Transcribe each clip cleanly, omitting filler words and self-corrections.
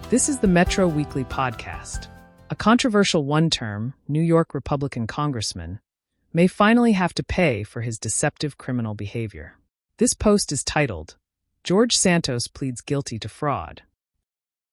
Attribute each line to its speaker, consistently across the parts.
Speaker 1: This is the Metro Weekly Podcast. A controversial one-term New York Republican congressman may finally have to pay for his deceptive criminal behavior. This post is titled, George Santos Pleads Guilty to Fraud.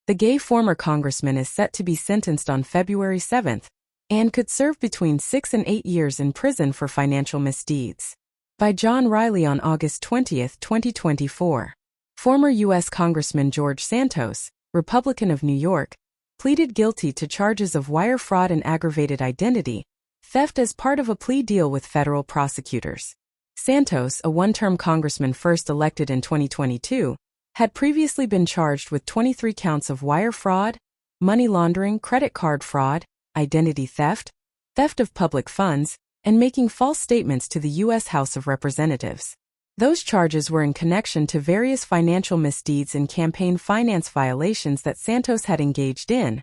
Speaker 2: The gay former congressman is set to be sentenced on February 7th and could serve between 6 and 8 years in prison for financial misdeeds. By John Riley on August 20, 2024. Former U.S. Congressman George Santos, Republican of New York, pleaded guilty to charges of wire fraud and aggravated identity theft as part of a plea deal with federal prosecutors. Santos, a one-term congressman first elected in 2022, had previously been charged with 23 counts of wire fraud, money laundering, credit card fraud, identity theft, theft of public funds, and making false statements to the U.S. House of Representatives. Those charges were in connection to various financial misdeeds and campaign finance violations that Santos had engaged in,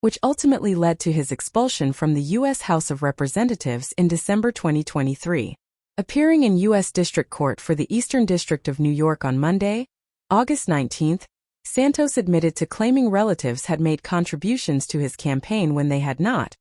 Speaker 2: which ultimately led to his expulsion from the U.S. House of Representatives in December 2023. Appearing in U.S. District Court for the Eastern District of New York on Monday, August 19, Santos admitted to claiming relatives had made contributions to his campaign when they had not,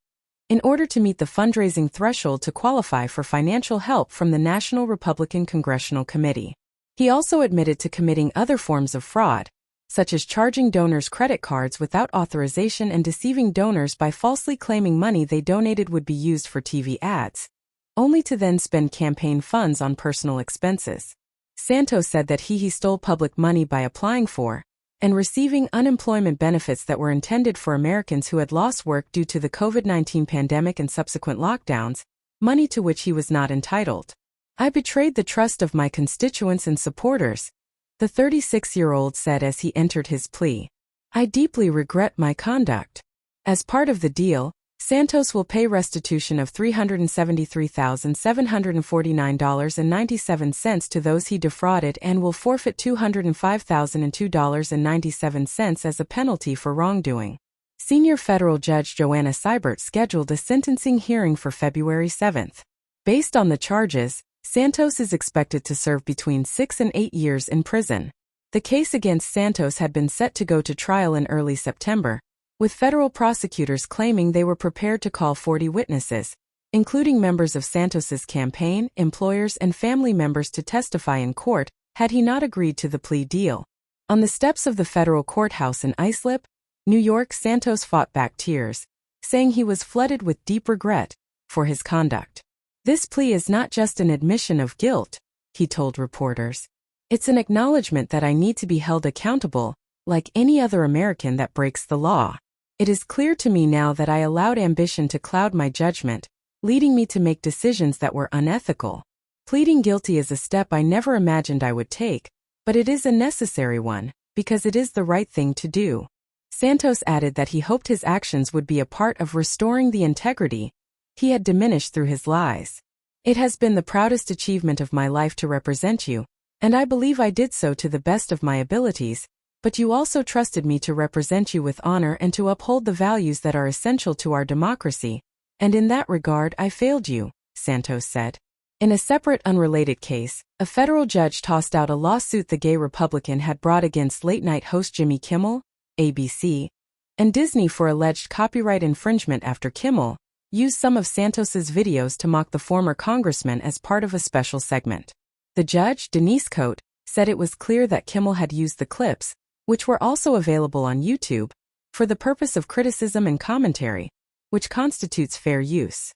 Speaker 2: in order to meet the fundraising threshold to qualify for financial help from the National Republican Congressional Committee. He also admitted to committing other forms of fraud, such as charging donors credit cards without authorization and deceiving donors by falsely claiming money they donated would be used for TV ads, only to then spend campaign funds on personal expenses. Santos said that he stole public money by applying for and receiving unemployment benefits that were intended for Americans who had lost work due to the COVID-19 pandemic and subsequent lockdowns, money to which he was not entitled. I betrayed the trust of my constituents and supporters, the 36-year-old said as he entered his plea. I deeply regret my conduct. As part of the deal, Santos will pay restitution of $373,749.97 to those he defrauded and will forfeit $205,002.97 as a penalty for wrongdoing. Senior federal judge Joanna Seibert scheduled a sentencing hearing for February 7th. Based on the charges, Santos is expected to serve between 6 and 8 years in prison. The case against Santos had been set to go to trial in early September, with federal prosecutors claiming they were prepared to call 40 witnesses, including members of Santos's campaign, employers, and family members to testify in court, had he not agreed to the plea deal. On the steps of the federal courthouse in Islip, New York, Santos fought back tears, saying he was flooded with deep regret for his conduct. This plea is not just an admission of guilt, he told reporters. It's an acknowledgement that I need to be held accountable, like any other American that breaks the law. It is clear to me now that I allowed ambition to cloud my judgment, leading me to make decisions that were unethical. Pleading guilty is a step I never imagined I would take, but it is a necessary one, because it is the right thing to do. Santos added that he hoped his actions would be a part of restoring the integrity he had diminished through his lies. It has been the proudest achievement of my life to represent you, and I believe I did so to the best of my abilities, but you also trusted me to represent you with honor and to uphold the values that are essential to our democracy, and in that regard I failed you, Santos said. In a separate unrelated case, a federal judge tossed out a lawsuit the gay Republican had brought against late-night host Jimmy Kimmel, ABC, and Disney for alleged copyright infringement after Kimmel used some of Santos's videos to mock the former congressman as part of a special segment. The judge, Denise Cote, said it was clear that Kimmel had used the clips, which were also available on YouTube, for the purpose of criticism and commentary, which constitutes fair use.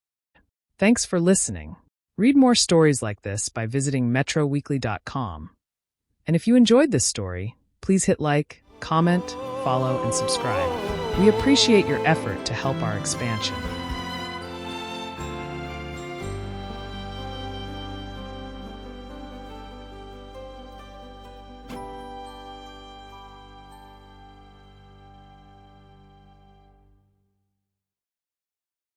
Speaker 1: Thanks for listening. Read more stories like this by visiting metroweekly.com. And if you enjoyed this story, please hit like, comment, follow, and subscribe. We appreciate your effort to help our expansion.